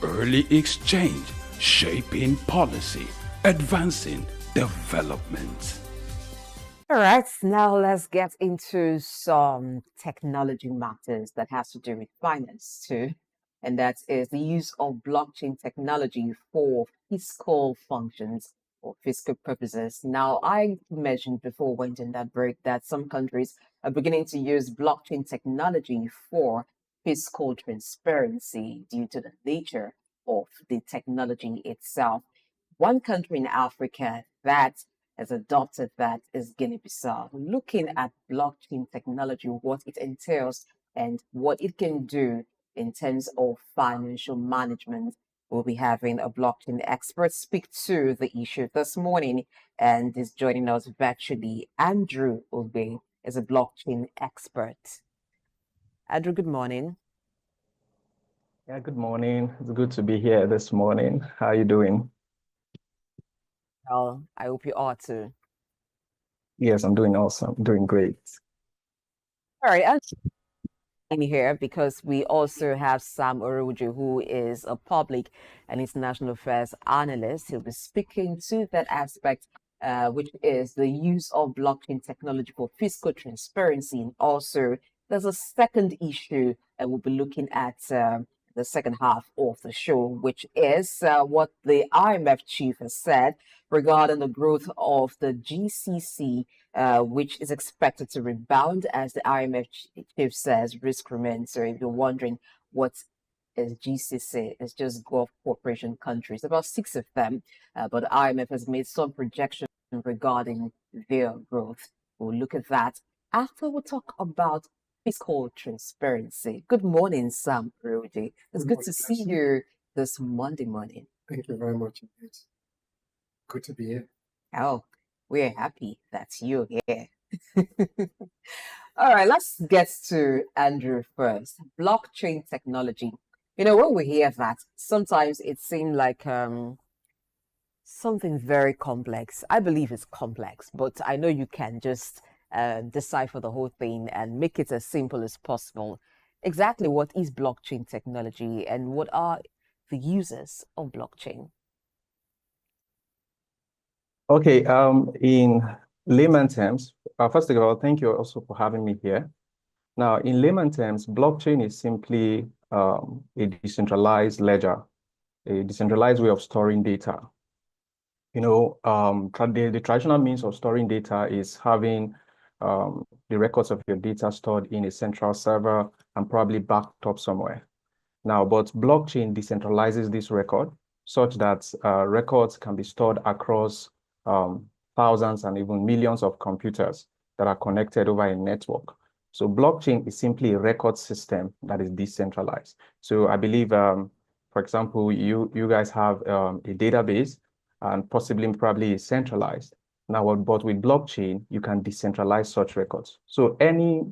Early exchange, shaping policy, advancing development. All right, now let's get into some technology matters that has to do with finance too. And that is the use of blockchain technology for fiscal functions or fiscal purposes. Now, I mentioned before we went in that break that some countries are beginning to use blockchain technology for fiscal transparency due to the nature of the technology itself. One country in Africa that has adopted that is Guinea-Bissau. Looking at blockchain technology, what it entails and what it can do in terms of financial management. We'll be having a blockchain expert speak to the issue this morning, and is joining us virtually. Andrew Obe is a blockchain expert. Andrew, good morning. Yeah, good morning. It's good to be here this morning. How are you doing? Well, I hope you are too. Yes, I'm doing awesome. Doing great. All right, Andrew, in here because we also have Sam Oroju, who is a public and international affairs analyst. He'll be speaking to that aspect, which is the use of blockchain technology for fiscal transparency. And also, there's a second issue that we'll be looking at the second half of the show, which is what the IMF chief has said regarding the growth of the GCC, which is expected to rebound as the IMF chief says risk remains. So if you're wondering what is GCC, it's just Gulf Cooperation countries, about six of them, but the IMF has made some projections regarding their growth. We'll look at that after we talk about fiscal transparency. Good morning, Sam Rudy. It's good to see you this Monday morning. Thank you very much indeed. Good to be here. Oh, we're happy that you're here. All right, let's get to Andrew first. Blockchain technology. You know, when we hear that, sometimes it seems like something very complex. I believe it's complex, but I know you can just decipher the whole thing and make it as simple as possible. Exactly what is blockchain technology and what are the uses of blockchain? Okay, in layman terms, first of all, thank you also for having me here. Now, in layman terms, blockchain is simply a decentralized ledger, a decentralized way of storing data. You know, the traditional means of storing data is having the records of your data stored in a central server and probably backed up somewhere. Now, but blockchain decentralizes this record such that records can be stored across thousands and even millions of computers that are connected over a network. So blockchain is simply a record system that is decentralized. So I believe, for example, you guys have a database and probably centralized. Now, but with blockchain, you can decentralize such records. So any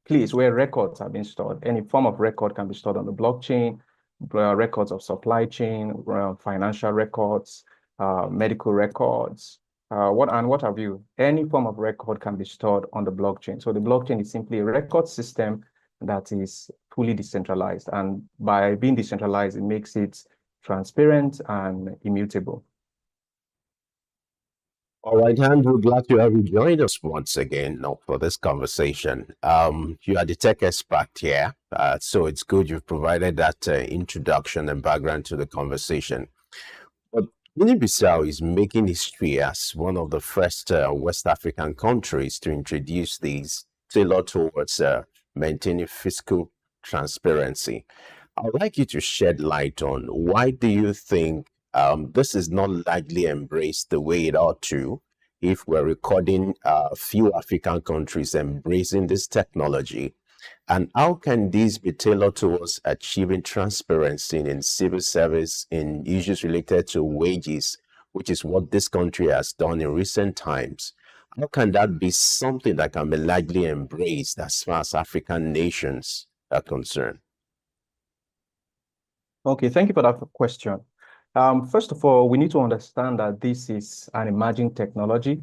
place where records have been stored, any form of record can be stored on the blockchain, records of supply chain, financial records, medical records, what have you. Any form of record can be stored on the blockchain. So the blockchain is simply a record system that is fully decentralized. And by being decentralized, it makes it transparent and immutable. All right, Andrew, glad to have you join us once again now for this conversation. You are the tech expert here, so it's good you've provided that introduction and background to the conversation. But Guinea-Bissau is making history as one of the first West African countries to introduce these tailored towards maintaining fiscal transparency. I'd like you to shed light on why do you think this is not largely embraced the way it ought to, if we're recording a few African countries embracing this technology, and how can these be tailored towards achieving transparency in civil service, in issues related to wages, which is what this country has done in recent times? How can that be something that can be largely embraced as far as African nations are concerned? Okay, thank you for that question. First of all, we need to understand that this is an emerging technology,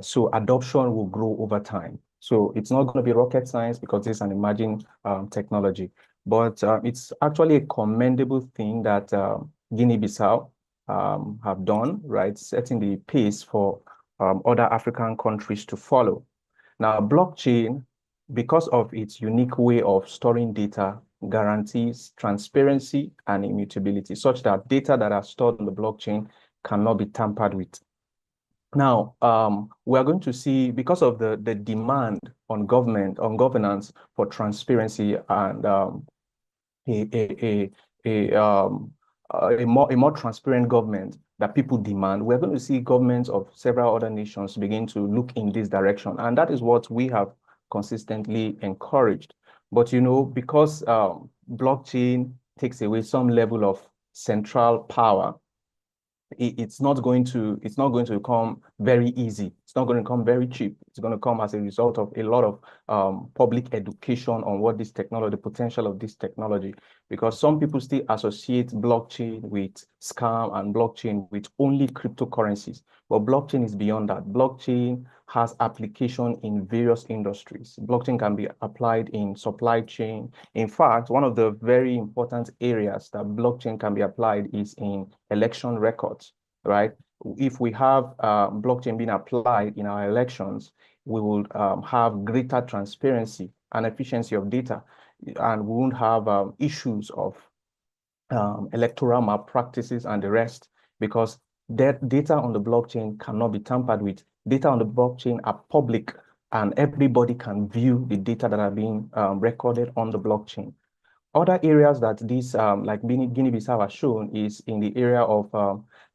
so adoption will grow over time. So it's not going to be rocket science because it's an emerging technology. But it's actually a commendable thing that Guinea-Bissau have done, right? Setting the pace for other African countries to follow. Now, blockchain, because of its unique way of storing data, guarantees transparency and immutability, such that data that are stored on the blockchain cannot be tampered with. Now, we are going to see, because of the demand on governance for transparency and a more transparent government that people demand, we're going to see governments of several other nations begin to look in this direction. And that is what we have consistently encouraged. But, you know, because blockchain takes away some level of central power, it's not going to come very easy. It's not going to come very cheap. It's going to come as a result of a lot of public education on what this technology, the potential of this technology, because some people still associate blockchain with scam and blockchain with only cryptocurrencies. But blockchain is beyond that. Blockchain has application in various industries. Blockchain can be applied in supply chain. In fact, one of the very important areas that blockchain can be applied is in election records, right? If we have blockchain being applied in our elections, we will have greater transparency and efficiency of data, and we won't have issues of electoral malpractices and the rest, because that data on the blockchain cannot be tampered with. Data on the blockchain are public, and everybody can view the data that are being recorded on the blockchain. Other areas that this, like Guinea-Bissau has shown, is in the area of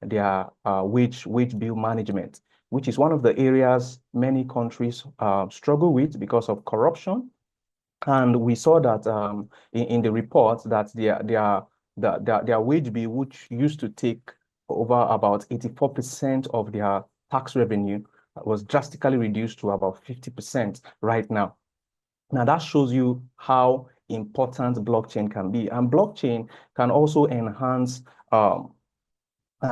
their wage bill management, which is one of the areas many countries struggle with because of corruption. And we saw that in the report that their wage bill, which used to take over about 84% of their tax revenue, was drastically reduced to about 50% right now. Now that shows you how important blockchain can be. And blockchain can also enhance and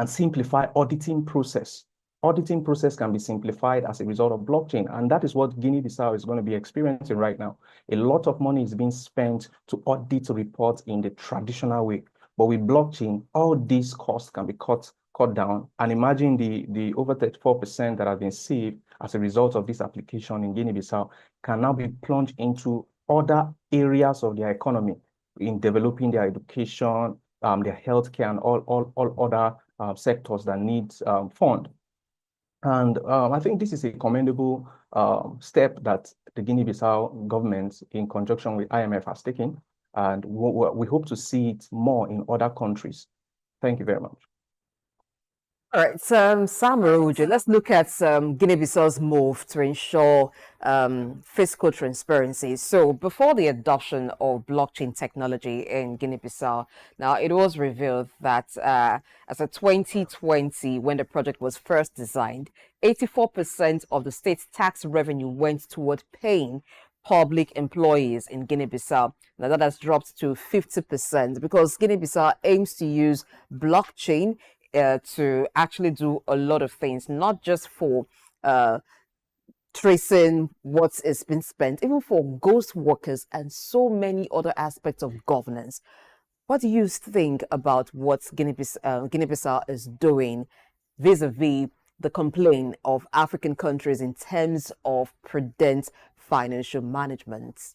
simplify auditing process. Auditing process can be simplified as a result of blockchain. And that is what Guinea-Bissau is going to be experiencing right now. A lot of money is being spent to audit reports in the traditional way. But with blockchain, all these costs can be cut down. And imagine the over 34% that have been saved as a result of this application in Guinea-Bissau can now be plunged into other areas of their economy in developing their education, their healthcare, and all other sectors that need fund. And I think this is a commendable step that the Guinea-Bissau government, in conjunction with IMF, has taken. And we hope to see it more in other countries. Thank you very much. All right, Sam Uju, let's look at Guinea-Bissau's move to ensure fiscal transparency. So before the adoption of blockchain technology in Guinea-Bissau, now it was revealed that as of 2020, when the project was first designed, 84% of the state's tax revenue went toward paying public employees in Guinea-Bissau. Now that has dropped to 50% because Guinea-Bissau aims to use blockchain to actually do a lot of things, not just for tracing what is being spent, even for ghost workers and so many other aspects of governance. What do you think about what Guinea-Bissau is doing vis-a-vis the complaint of African countries in terms of prudent financial management?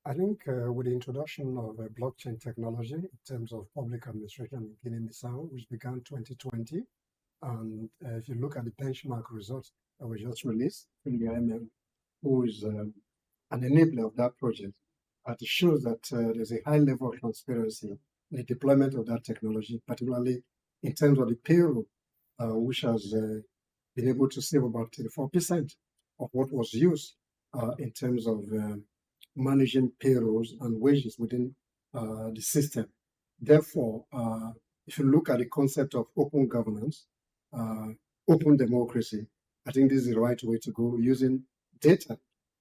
I think with the introduction of blockchain technology in terms of public administration in Guinea-Bissau, which began 2020, and if you look at the benchmark results that were just released from the IMF, who is an enabler of that project, it shows that there's a high level of transparency in the deployment of that technology, particularly in terms of the payroll, which has been able to save about 34% of what was used in terms of managing payrolls and wages within the system. Therefore, if you look at the concept of open governance, open democracy, I think this is the right way to go, using data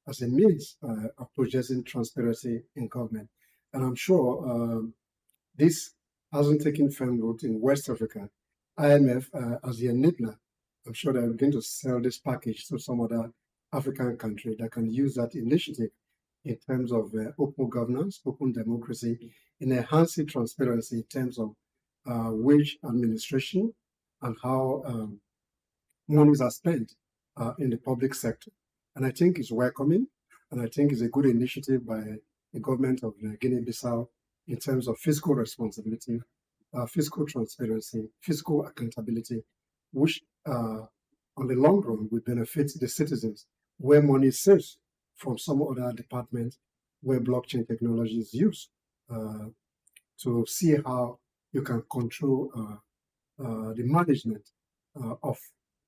as a means of projecting transparency in government. And I'm sure this hasn't taken firm root in West Africa. IMF, as the enabler, I'm sure they're going to sell this package to some other African country that can use that initiative in terms of open governance, open democracy, in enhancing transparency in terms of wage administration and how monies are spent in the public sector. And I think it's welcoming, and I think it's a good initiative by the government of Guinea-Bissau in terms of fiscal responsibility, fiscal transparency, fiscal accountability, which on the long run will benefit the citizens, where money is saved from some other department where blockchain technology is used to see how you can control the management of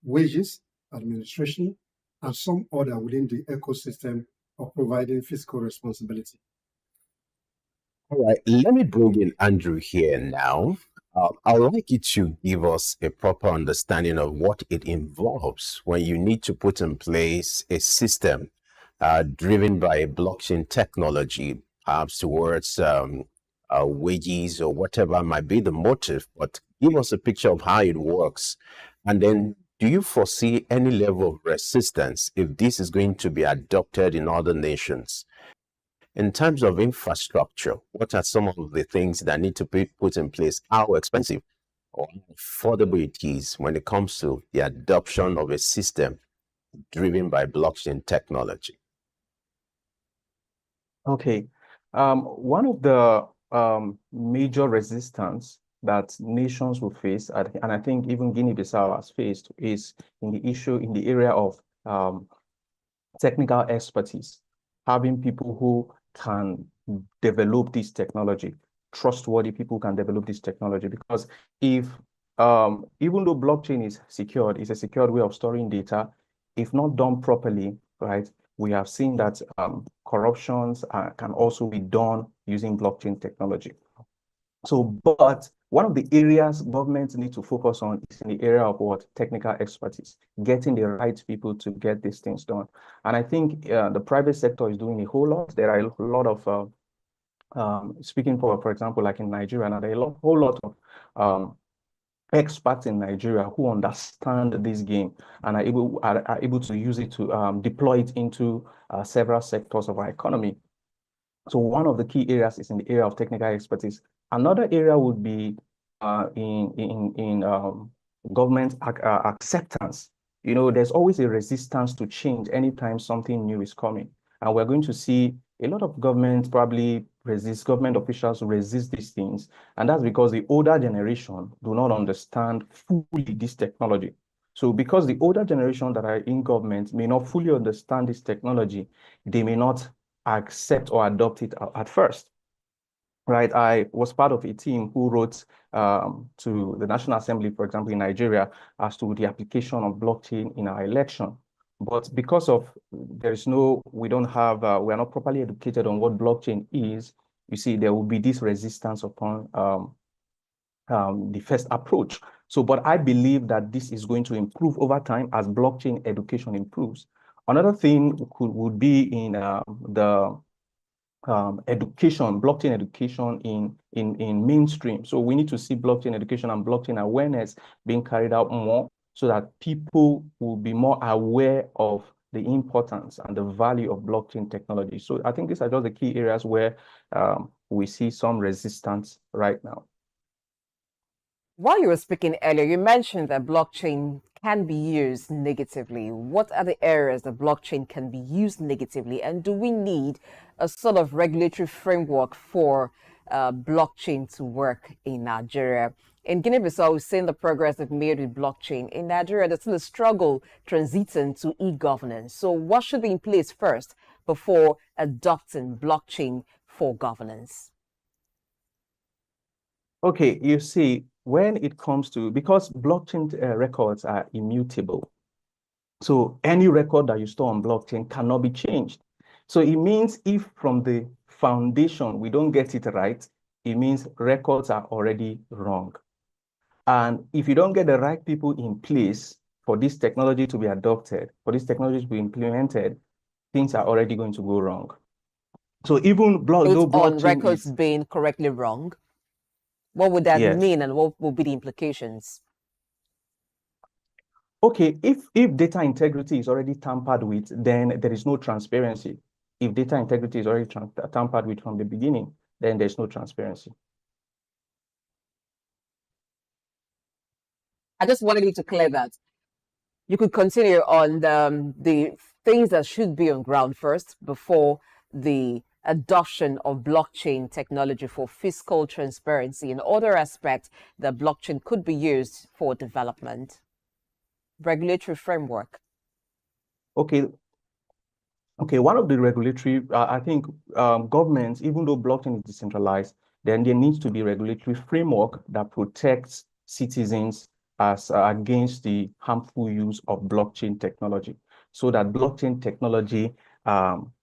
wages, administration, and some order within the ecosystem of providing fiscal responsibility. All right, let me bring in Andrew here now. I'd like you to give us a proper understanding of what it involves when you need to put in place a system driven by a blockchain technology, perhaps towards wages or whatever might be the motive, but give us a picture of how it works. And then, do you foresee any level of resistance if this is going to be adopted in other nations? In terms of infrastructure, what are some of the things that need to be put in place? How expensive or affordable it is when it comes to the adoption of a system driven by blockchain technology? Okay. One of the major resistance that nations will face, and I think even Guinea-Bissau has faced, is in the area of technical expertise, having people who can develop this technology, trustworthy people can develop this technology. Because if even though blockchain is secured, it's a secured way of storing data, if not done properly, right, we have seen that corruptions can also be done using blockchain technology. So, but one of the areas governments need to focus on is in the area of what? Technical expertise, getting the right people to get these things done. And I think the private sector is doing a whole lot. There are a lot of, speaking for example, like in Nigeria, now there are a whole lot of experts in Nigeria who understand this game and are able to use it to deploy it into several sectors of our economy. So one of the key areas is in the area of technical expertise. Another area would be in government acceptance. You know, there's always a resistance to change anytime something new is coming. And we're going to see a lot of government officials resist these things. And that's because the older generation do not understand fully this technology. So because the older generation that are in government may not fully understand this technology, they may not accept or adopt it at first. Right, I was part of a team who wrote to the National Assembly, for example, in Nigeria, as to the application of blockchain in our election. But because of we don't have, we are not properly educated on what blockchain is, you see, there will be this resistance upon the first approach. So, but I believe that this is going to improve over time as blockchain education improves. Another thing would be in the education, blockchain education in mainstream. So we need to see blockchain education and blockchain awareness being carried out more so that people will be more aware of the importance and the value of blockchain technology. So I think these are just the key areas where we see some resistance right now. While you were speaking earlier, you mentioned that blockchain can be used negatively. What are the areas that blockchain can be used negatively? And do we need a sort of regulatory framework for blockchain to work in Nigeria? In Guinea-Bissau, we've seen the progress they've made with blockchain. In Nigeria, there's still a struggle transiting to e-governance. So what should be in place first before adopting blockchain for governance? Okay, you see, when it comes to, because blockchain records are immutable. So any record that you store on blockchain cannot be changed. So it means if from the foundation we don't get it right, it means records are already wrong. And if you don't get the right people in place for this technology to be adopted, for this technology to be implemented, things are already going to go wrong. So even on records being correctly wrong, what would that mean, and what will be the implications? Okay, if data integrity is already tampered with, then there is no transparency. If data integrity is already tampered with from the beginning, then there's no transparency. I just wanted you to clear that. You could continue on the things that should be on ground first before the adoption of blockchain technology for fiscal transparency and other aspects that blockchain could be used for development. Regulatory framework. Okay. Okay, one of the regulatory, I think governments, even though blockchain is decentralized, then there needs to be regulatory framework that protects citizens as against the harmful use of blockchain technology, so that blockchain technology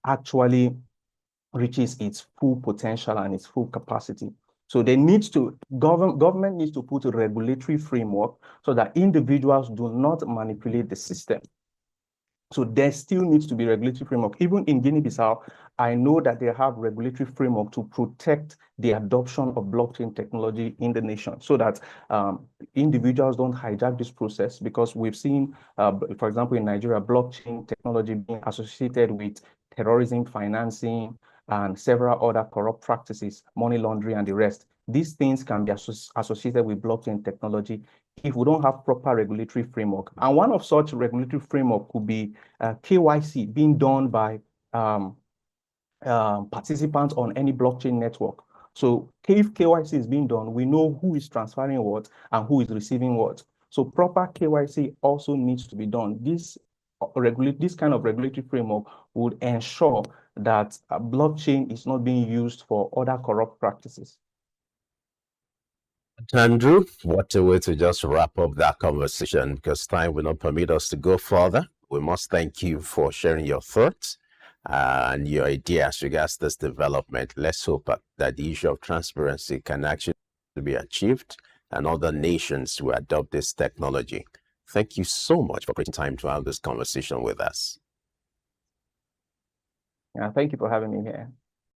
actually reaches its full potential and its full capacity. So they needs to, government needs to put a regulatory framework so that individuals do not manipulate the system. So there still needs to be regulatory framework. Even in Guinea-Bissau, I know that they have regulatory framework to protect the adoption of blockchain technology in the nation, so that individuals don't hijack this process, because we've seen, for example, in Nigeria, blockchain technology being associated with terrorism financing and several other corrupt practices, money laundering and the rest. These things can be associated with blockchain technology if we don't have proper regulatory framework. And one of such regulatory framework could be KYC being done by participants on any blockchain network. So if KYC is being done, we know who is transferring what and who is receiving what. So proper KYC also needs to be done. This kind of regulatory framework would ensure that blockchain is not being used for other corrupt practices. Andrew, what a way to just wrap up that conversation, because time will not permit us to go further. We must thank you for sharing your thoughts and your ideas regards this development. Let's hope that the issue of transparency can actually be achieved and other nations will adopt this technology. Thank you so much for taking time to have this conversation with us. Yeah, thank you for having me here.